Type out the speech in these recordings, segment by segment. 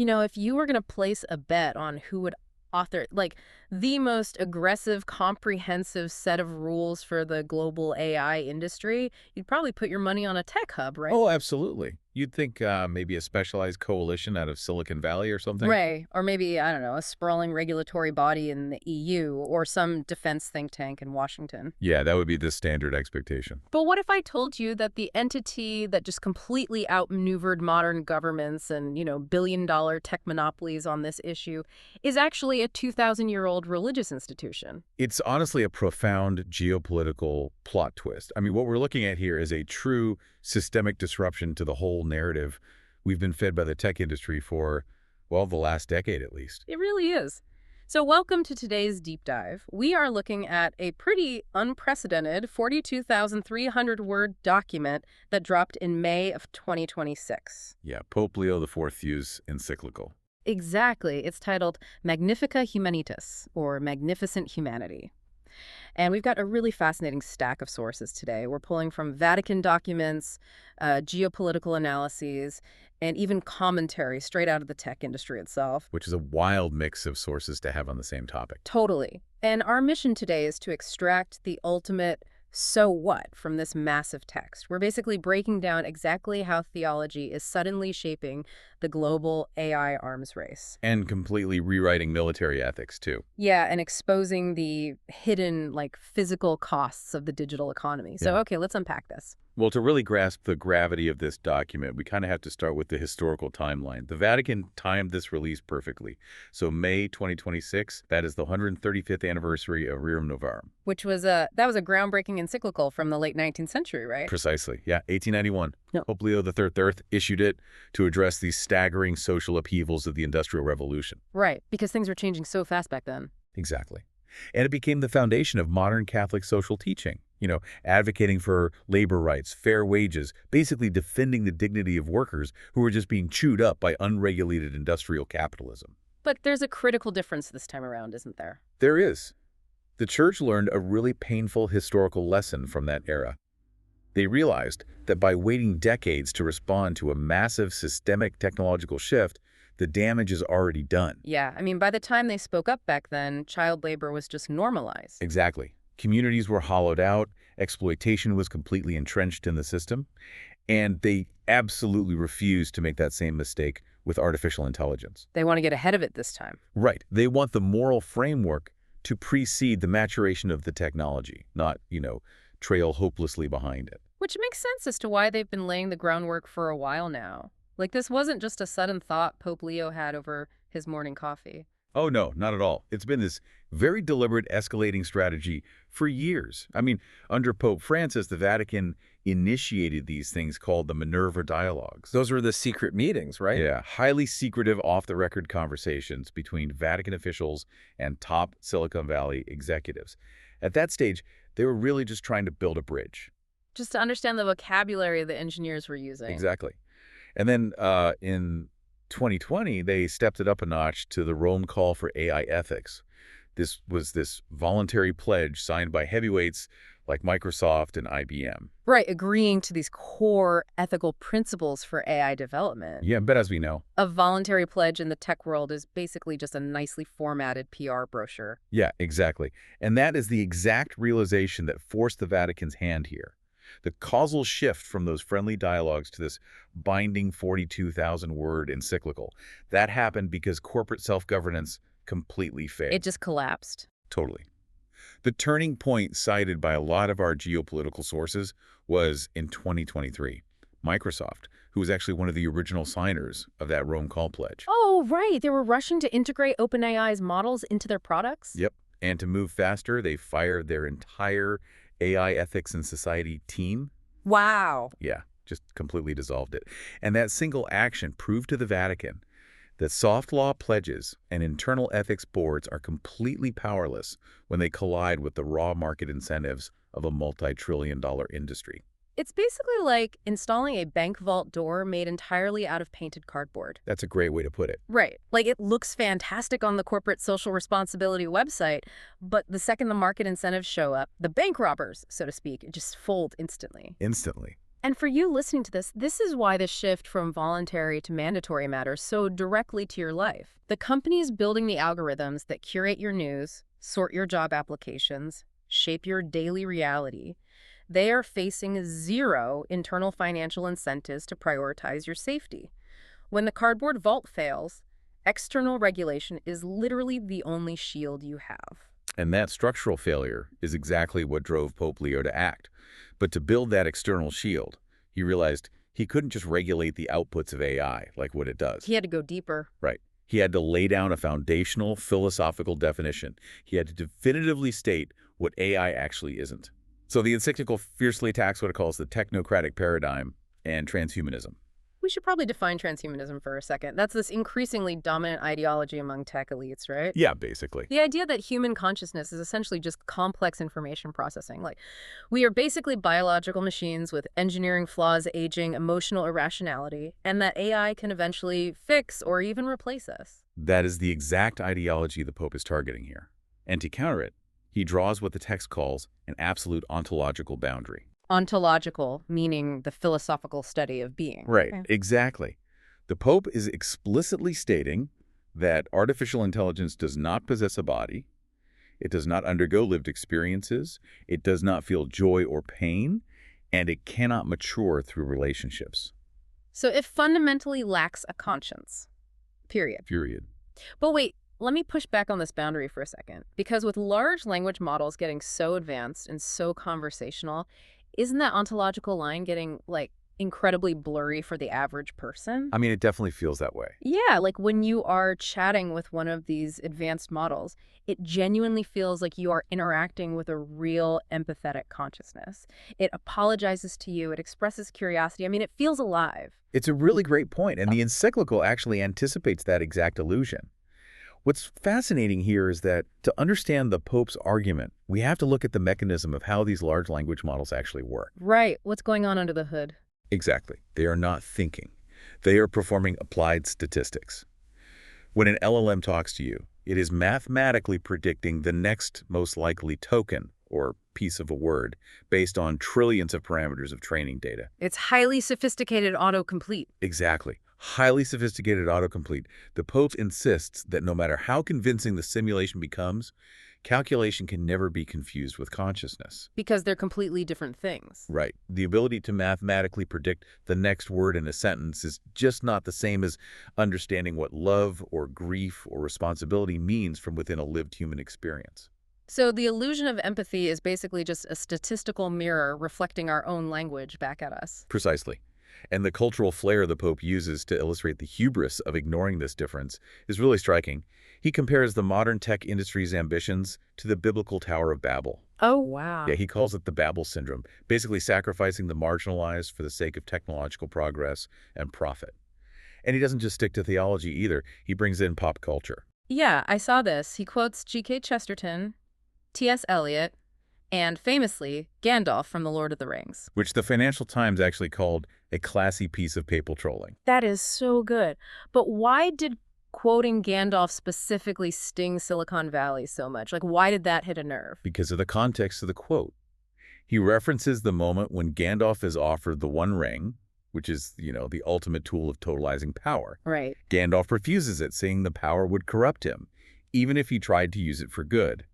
If you were going to place a bet on who would author, like, the most aggressive, comprehensive set of rules for the global AI industry, you'd probably put your money on a tech hub, right? Oh, absolutely. You'd think maybe a specialized coalition out of Silicon Valley or something? Right. Or maybe, I don't know, a sprawling regulatory body in the EU or some defense think tank in Washington. Yeah, that would be the standard expectation. But what if I told you that the entity that just completely outmaneuvered modern governments and, billion-dollar tech monopolies on this issue is actually a 2,000-year-old religious institution? It's honestly a profound geopolitical plot twist. I mean, what we're looking at here is a true systemic disruption to the whole narrative we've been fed by the tech industry for, well, the last decade at least. It really is. So welcome to today's deep dive. We are looking at a pretty unprecedented 42,300-word document that dropped in May of 2026. Yeah, Pope Leo XIV's encyclical. Exactly. It's titled Magnifica Humanitas, or Magnificent Humanity. And we've got a really fascinating stack of sources today. We're pulling from Vatican documents, geopolitical analyses, and even commentary straight out of the tech industry itself. Which is a wild mix of sources to have on the same topic. Totally. And our mission today is to extract the ultimate so what from this massive text. We're basically breaking down exactly how theology is suddenly shaping the global AI arms race. And completely rewriting military ethics, too. Yeah, and exposing the hidden, physical costs of the digital economy. So, Yeah. okay, let's unpack this. Well, to really grasp the gravity of this document, we kind of have to start with the historical timeline. The Vatican timed this release perfectly. So May 2026, that is the 135th anniversary of Rerum Novarum. Which was that was a groundbreaking encyclical from the late 19th century, right? Precisely. Yeah, 1891. Yep. Pope Leo XIII issued it to address these staggering social upheavals of the Industrial Revolution. Right, because things were changing so fast back then. Exactly. And it became the foundation of modern Catholic social teaching, advocating for labor rights, fair wages, basically defending the dignity of workers who were just being chewed up by unregulated industrial capitalism. But there's a critical difference this time around, isn't there? There is. The Church learned a really painful historical lesson from that era. They realized that by waiting decades to respond to a massive systemic technological shift, the damage is already done. Yeah, I mean, by the time they spoke up back then, child labor was just normalized. Exactly. Communities were hollowed out, exploitation was completely entrenched in the system, and they absolutely refused to make that same mistake with artificial intelligence. They want to get ahead of it this time. Right. They want the moral framework to precede the maturation of the technology, not, trail hopelessly behind it. Which makes sense as to why they've been laying the groundwork for a while now. This wasn't just a sudden thought Pope Leo had over his morning coffee. Oh, no, not at all. It's been this very deliberate escalating strategy for years. I mean, under Pope Francis, the Vatican initiated these things called the Minerva Dialogues. Those were the secret meetings, right? Yeah, highly secretive off-the-record conversations between Vatican officials and top Silicon Valley executives. At that stage, they were really just trying to build a bridge. Just to understand the vocabulary the engineers were using. Exactly. And then in 2020, they stepped it up a notch to the Rome Call for AI Ethics. This was this voluntary pledge signed by heavyweights like Microsoft and IBM. Right, agreeing to these core ethical principles for AI development. Yeah, but as we know. A voluntary pledge in the tech world is basically just a nicely formatted PR brochure. Yeah, exactly. And that is the exact realization that forced the Vatican's hand here. The causal shift from those friendly dialogues to this binding 42,000-word encyclical, that happened because corporate self-governance completely failed. It just collapsed. Totally. The turning point cited by a lot of our geopolitical sources was in 2023. Microsoft, who was actually one of the original signers of that Rome Call pledge. Oh, right. They were rushing to integrate OpenAI's models into their products? Yep. And to move faster, they fired their entire AI ethics and society team. Wow. Yeah, just completely dissolved it. And that single action proved to the Vatican that soft law pledges and internal ethics boards are completely powerless when they collide with the raw market incentives of a multi-trillion-dollar industry. It's basically like installing a bank vault door made entirely out of painted cardboard. That's a great way to put it. Right. It looks fantastic on the corporate social responsibility website, but the second the market incentives show up, the bank robbers, so to speak, just fold instantly. Instantly. And for you listening to this is why the shift from voluntary to mandatory matters so directly to your life. The companies building the algorithms that curate your news, sort your job applications, shape your daily reality, they are facing zero internal financial incentives to prioritize your safety. When the cardboard vault fails, external regulation is literally the only shield you have. And that structural failure is exactly what drove Pope Leo to act. But to build that external shield, he realized he couldn't just regulate the outputs of AI like what it does. He had to go deeper. Right. He had to lay down a foundational philosophical definition. He had to definitively state what AI actually isn't. So the encyclical fiercely attacks what it calls the technocratic paradigm and transhumanism. We should probably define transhumanism for a second. That's this increasingly dominant ideology among tech elites, right? Yeah, basically. The idea that human consciousness is essentially just complex information processing. Like, we are basically biological machines with engineering flaws, aging, emotional irrationality, and that AI can eventually fix or even replace us. That is the exact ideology the Pope is targeting here. And to counter it, he draws what the text calls an absolute ontological boundary. Ontological, meaning the philosophical study of being. Right, Okay. exactly. The Pope is explicitly stating that artificial intelligence does not possess a body, it does not undergo lived experiences, it does not feel joy or pain, and it cannot mature through relationships. So it fundamentally lacks a conscience. Period. Period. But wait, let me push back on this boundary for a second. Because with large language models getting so advanced and so conversational, isn't that ontological line getting, like, incredibly blurry for the average person? I mean, it definitely feels that way. Yeah, like when you are chatting with one of these advanced models, it genuinely feels like you are interacting with a real empathetic consciousness. It apologizes to you, it expresses curiosity. I mean, it feels alive. It's a really great point, and the encyclical actually anticipates that exact illusion. What's fascinating here is that to understand the Pope's argument, we have to look at the mechanism of how these large language models actually work. Right, what's going on under the hood? Exactly. They are not thinking. They are performing applied statistics. When an LLM talks to you, it is mathematically predicting the next most likely token or piece of a word based on trillions of parameters of training data. It's highly sophisticated autocomplete. Exactly. Highly sophisticated autocomplete. The Pope insists that no matter how convincing the simulation becomes, calculation can never be confused with consciousness. Because they're completely different things. Right. The ability to mathematically predict the next word in a sentence is just not the same as understanding what love or grief or responsibility means from within a lived human experience. So the illusion of empathy is basically just a statistical mirror reflecting our own language back at us. Precisely. And the cultural flair the Pope uses to illustrate the hubris of ignoring this difference is really striking. He compares the modern tech industry's ambitions to the biblical Tower of Babel. Oh, wow. Yeah, he calls it the Babel syndrome, basically sacrificing the marginalized for the sake of technological progress and profit. And he doesn't just stick to theology either. He brings in pop culture. Yeah, I saw this. He quotes G.K. Chesterton, T.S. Eliot, and famously, Gandalf from The Lord of the Rings. Which the Financial Times actually called a classy piece of papal trolling. That is so good. But why did quoting Gandalf specifically sting Silicon Valley so much? Like, why did that hit a nerve? Because of the context of the quote. He references the moment when Gandalf is offered the One Ring, which is, the ultimate tool of totalizing power. Right. Gandalf refuses it, saying the power would corrupt him, even if he tried to use it for good.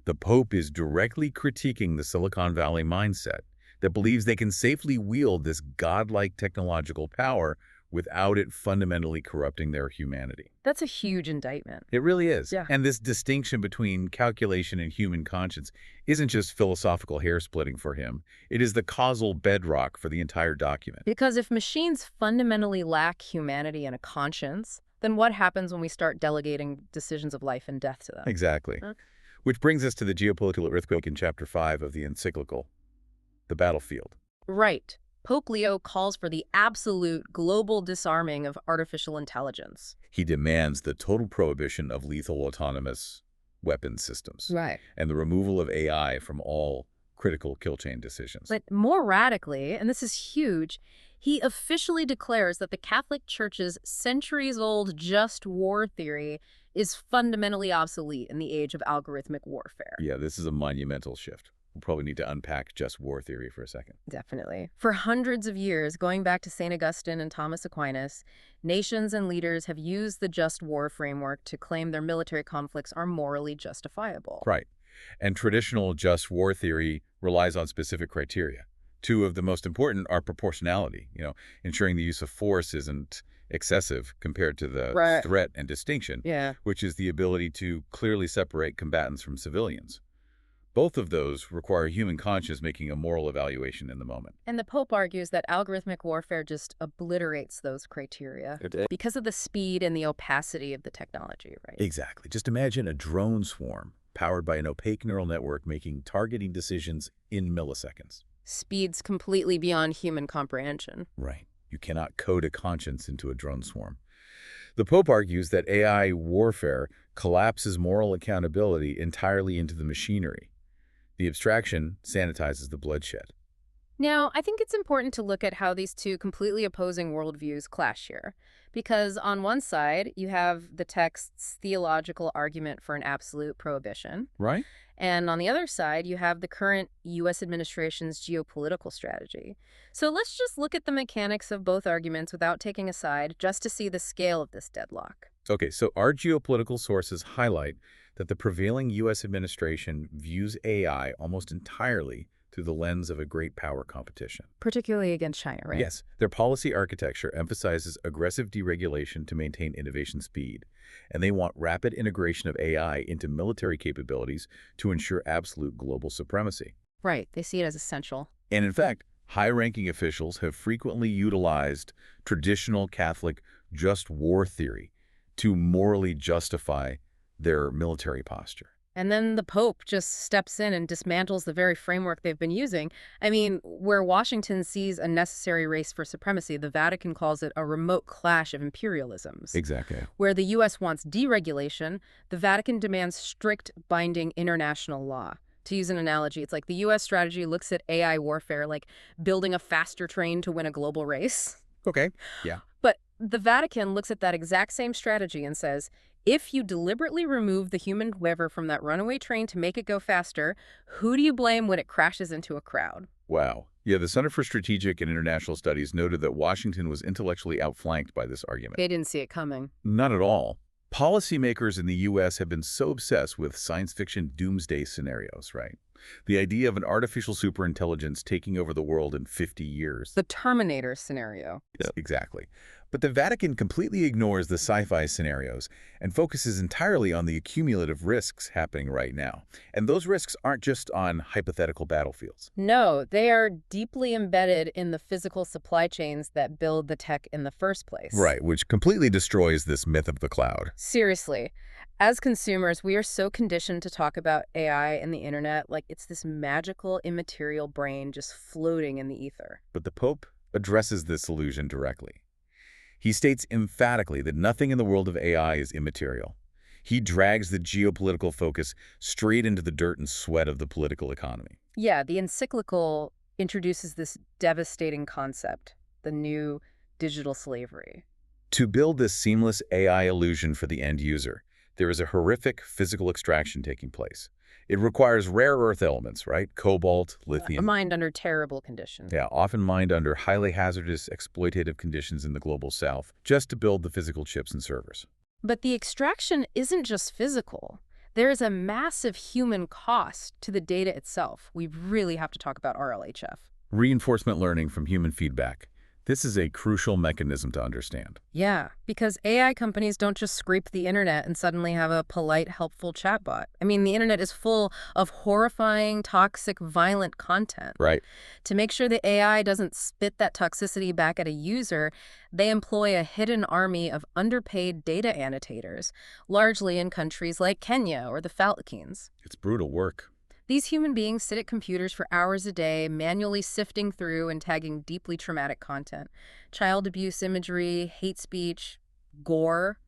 The Pope is directly critiquing the Silicon Valley mindset that believes they can safely wield this godlike technological power without it fundamentally corrupting their humanity. That's a huge indictment. It really is. Yeah. And this distinction between calculation and human conscience isn't just philosophical hair-splitting for him. It is the causal bedrock for the entire document. Because if machines fundamentally lack humanity and a conscience, then what happens when we start delegating decisions of life and death to them? Exactly. Okay. Which brings us to the geopolitical earthquake in Chapter 5 of the encyclical, the battlefield. Right. Pope Leo calls for the absolute global disarming of artificial intelligence. He demands the total prohibition of lethal autonomous weapon systems Right. and the removal of AI from all critical kill chain decisions. But more radically, and this is huge, he officially declares that the Catholic Church's centuries-old just war theory is fundamentally obsolete in the age of algorithmic warfare. Yeah, this is a monumental shift. We'll probably need to unpack just war theory for a second. Definitely. For hundreds of years, going back to St. Augustine and Thomas Aquinas, nations and leaders have used the just war framework to claim their military conflicts are morally justifiable. Right. And traditional just war theory relies on specific criteria. Two of the most important are proportionality, ensuring the use of force isn't excessive compared to the Right. threat, and distinction, Yeah. which is the ability to clearly separate combatants from civilians. Both of those require human conscience making a moral evaluation in the moment. And the Pope argues that algorithmic warfare just obliterates those criteria because of the speed and the opacity of the technology, right? Exactly. Just imagine a drone swarm powered by an opaque neural network making targeting decisions in milliseconds. Speeds completely beyond human comprehension. Right. You cannot code a conscience into a drone swarm. The Pope argues that AI warfare collapses moral accountability entirely into the machinery. The abstraction sanitizes the bloodshed. Now, I think it's important to look at how these two completely opposing worldviews clash here. Because on one side, you have the text's theological argument for an absolute prohibition. Right? And on the other side, you have the current U.S. administration's geopolitical strategy. So let's just look at the mechanics of both arguments without taking a side, just to see the scale of this deadlock. Okay, so our geopolitical sources highlight that the prevailing U.S. administration views AI almost entirely through the lens of a great power competition. Particularly against China, right? Yes, their policy architecture emphasizes aggressive deregulation to maintain innovation speed, and they want rapid integration of AI into military capabilities to ensure absolute global supremacy. Right. They see it as essential. And in fact, high-ranking officials have frequently utilized traditional Catholic just war theory to morally justify their military posture. And then the Pope just steps in and dismantles the very framework they've been using. I mean, where Washington sees a necessary race for supremacy, the Vatican calls it a remote clash of imperialisms. Exactly. Where the U.S. wants deregulation, the Vatican demands strict, binding international law. To use an analogy, it's like the U.S. strategy looks at AI warfare like building a faster train to win a global race. Okay, yeah. But the Vatican looks at that exact same strategy and says, if you deliberately remove the human lever from that runaway train to make it go faster, who do you blame when it crashes into a crowd? Wow. Yeah, the Center for Strategic and International Studies noted that Washington was intellectually outflanked by this argument. They didn't see it coming. Not at all. Policymakers in the U.S. have been so obsessed with science fiction doomsday scenarios, right? The idea of an artificial superintelligence taking over the world in 50 years. The Terminator scenario. Exactly. But the Vatican completely ignores the sci-fi scenarios and focuses entirely on the accumulative risks happening right now. And those risks aren't just on hypothetical battlefields. No, they are deeply embedded in the physical supply chains that build the tech in the first place. Right, which completely destroys this myth of the cloud. Seriously. As consumers, we are so conditioned to talk about AI and the internet like it's this magical, immaterial brain just floating in the ether. But the Pope addresses this illusion directly. He states emphatically that nothing in the world of AI is immaterial. He drags the geopolitical focus straight into the dirt and sweat of the political economy. Yeah, the encyclical introduces this devastating concept, the new digital slavery. To build this seamless AI illusion for the end user, there is a horrific physical extraction taking place. It requires rare earth elements, right? Cobalt, lithium. Mined under terrible conditions. Yeah, often mined under highly hazardous, exploitative conditions in the global south, just to build the physical chips and servers. But the extraction isn't just physical. There is a massive human cost to the data itself. We really have to talk about RLHF. Reinforcement learning from human feedback. This is a crucial mechanism to understand. Yeah, because AI companies don't just scrape the internet and suddenly have a polite, helpful chatbot. I mean, the internet is full of horrifying, toxic, violent content. Right. To make sure the AI doesn't spit that toxicity back at a user, they employ a hidden army of underpaid data annotators, largely in countries like Kenya or the Philippines. It's brutal work. These human beings sit at computers for hours a day, manually sifting through and tagging deeply traumatic content. Child abuse imagery, hate speech, gore,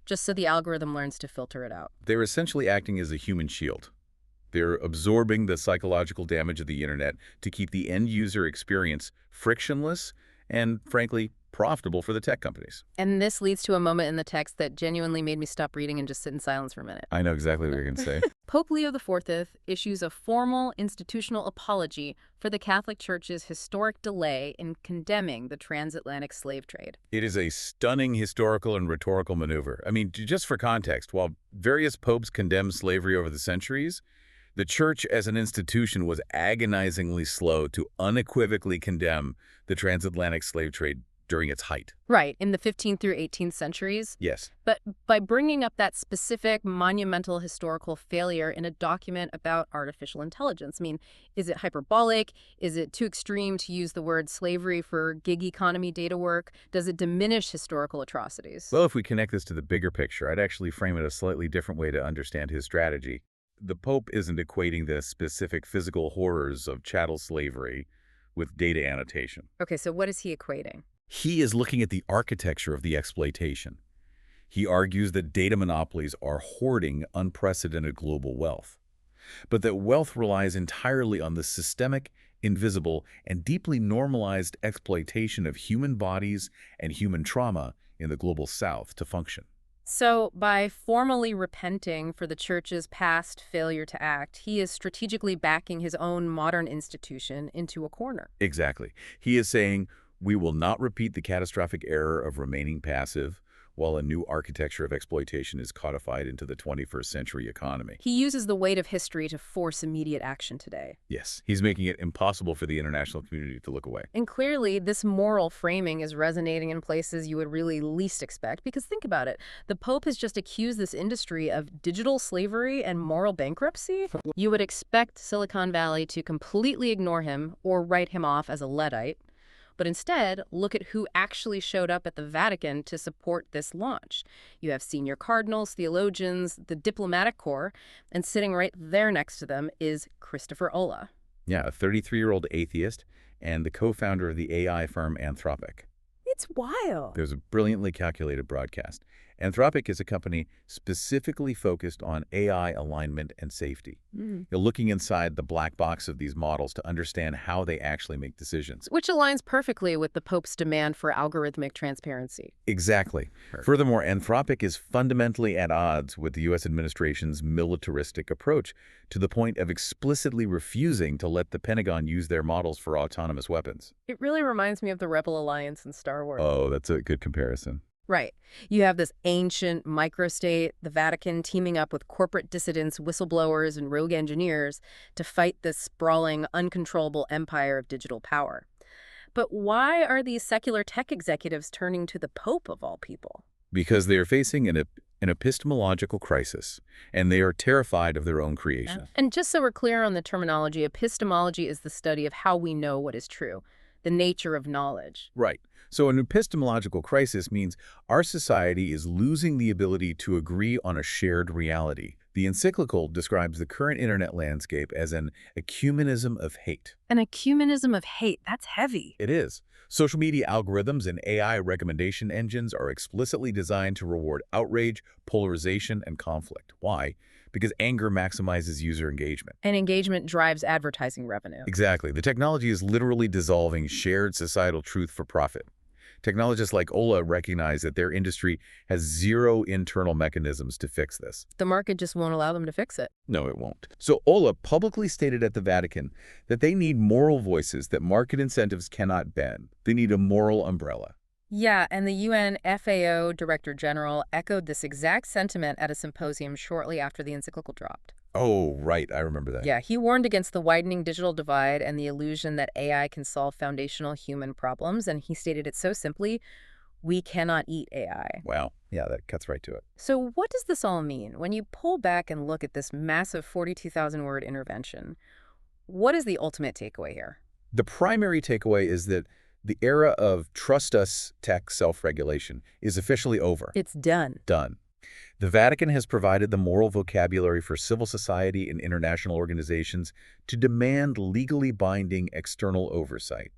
just so the algorithm learns to filter it out. They're essentially acting as a human shield. They're absorbing the psychological damage of the internet to keep the end user experience frictionless and, frankly, profitable for the tech companies. And this leads to a moment in the text that genuinely made me stop reading and just sit in silence for a minute. I know exactly what you're going to say. Pope Leo XIV issues a formal institutional apology for the Catholic Church's historic delay in condemning the transatlantic slave trade. It is a stunning historical and rhetorical maneuver. I mean, just for context, while various popes condemned slavery over the centuries, the Church as an institution was agonizingly slow to unequivocally condemn the transatlantic slave trade during its height. Right, in the 15th through 18th centuries. Yes. But by bringing up that specific monumental historical failure in a document about artificial intelligence, I mean, is it hyperbolic? Is it too extreme to use the word slavery for gig economy data work? Does it diminish historical atrocities? Well, if we connect this to the bigger picture, I'd actually frame it a slightly different way to understand his strategy. The Pope isn't equating the specific physical horrors of chattel slavery with data annotation. Okay, so what is he equating? He is looking at the architecture of the exploitation. He argues that data monopolies are hoarding unprecedented global wealth, but that wealth relies entirely on the systemic, invisible, and deeply normalized exploitation of human bodies and human trauma in the global South to function. So, by formally repenting for the Church's past failure to act, he is strategically backing his own modern institution into a corner. Exactly. He is saying, we will not repeat the catastrophic error of remaining passive while a new architecture of exploitation is codified into the 21st century economy. He uses the weight of history to force immediate action today. Yes, he's making it impossible for the international community to look away. And clearly, this moral framing is resonating in places you would really least expect, because think about it. The Pope has just accused this industry of digital slavery and moral bankruptcy. You would expect Silicon Valley to completely ignore him or write him off as a Luddite. But instead, look at who actually showed up at the Vatican to support this launch. You have senior cardinals, theologians, the diplomatic corps, and sitting right there next to them is Christopher Olah. Yeah, a 33-year-old atheist and the co-founder of the AI firm Anthropic. It's wild. There's a brilliantly calculated broadcast. Anthropic is a company specifically focused on AI alignment and safety. You're looking inside the black box of these models to understand how they actually make decisions. Which aligns perfectly with the Pope's demand for algorithmic transparency. Exactly. Furthermore, Anthropic is fundamentally at odds with the U.S. administration's militaristic approach, to the point of explicitly refusing to let the Pentagon use their models for autonomous weapons. It really reminds me of the Rebel Alliance in Star Wars. Oh, that's a good comparison. Right. You have this ancient microstate, the Vatican, teaming up with corporate dissidents, whistleblowers, and rogue engineers to fight this sprawling, uncontrollable empire of digital power. But why are these secular tech executives turning to the Pope, of all people? Because they are facing an epistemological crisis, and they are terrified of their own creation. Yeah. And just so we're clear on the terminology, epistemology is the study of how we know what is true, the nature of knowledge. Right. So an epistemological crisis means our society is losing the ability to agree on a shared reality. The encyclical describes the current internet landscape as an ecumenism of hate. An ecumenism of hate, that's heavy. It is. Social media algorithms and AI recommendation engines are explicitly designed to reward outrage, polarization, and conflict. Why? Because anger maximizes user engagement. And engagement drives advertising revenue. Exactly. The technology is literally dissolving shared societal truth for profit. Technologists like Olah recognize that their industry has zero internal mechanisms to fix this. The market just won't allow them to fix it. No, it won't. So Olah publicly stated at the Vatican that they need moral voices that market incentives cannot bend. They need a moral umbrella. Yeah, and the UN FAO Director General echoed this exact sentiment at a symposium shortly after the encyclical dropped. Oh, right. I remember that. Yeah, he warned against the widening digital divide and the illusion that AI can solve foundational human problems, and he stated it so simply, we cannot eat AI. Wow. Yeah, that cuts right to it. So what does this all mean? When you pull back and look at this massive 42,000-word intervention, what is the ultimate takeaway here? The primary takeaway is that the era of trust us tech self-regulation is officially over. It's done. Done. The Vatican has provided the moral vocabulary for civil society and international organizations to demand legally binding external oversight.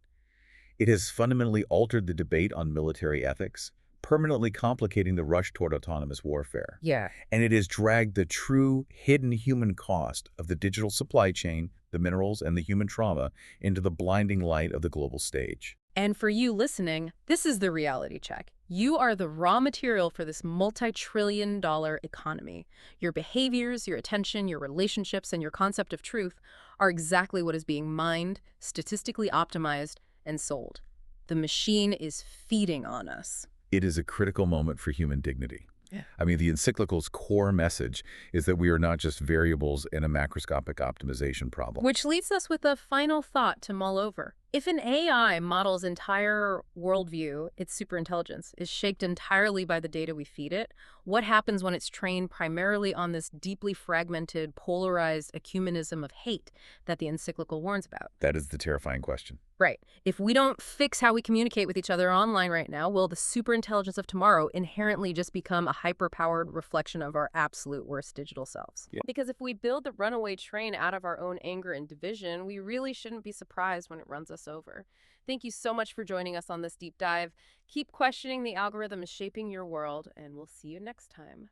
It has fundamentally altered the debate on military ethics, permanently complicating the rush toward autonomous warfare. Yeah. And it has dragged the true hidden human cost of the digital supply chain, the minerals, and the human trauma into the blinding light of the global stage. And for you listening, this is the reality check. You are the raw material for this multi-trillion-dollar economy. Your behaviors, your attention, your relationships, and your concept of truth are exactly what is being mined, statistically optimized, and sold. The machine is feeding on us. It is a critical moment for human dignity. Yeah. I mean, the encyclical's core message is that we are not just variables in a macroscopic optimization problem. Which leaves us with a final thought to mull over. If an AI model's entire worldview, its superintelligence, is shaped entirely by the data we feed it, what happens when it's trained primarily on this deeply fragmented, polarized ecumenism of hate that the encyclical warns about? That is the terrifying question. Right. If we don't fix how we communicate with each other online right now, will the superintelligence of tomorrow inherently just become a hyper-powered reflection of our absolute worst digital selves? Yeah. Because if we build the runaway train out of our own anger and division, we really shouldn't be surprised when it runs us over. Thank you so much for joining us on this deep dive. Keep questioning the algorithm is shaping your world, and we'll see you next time.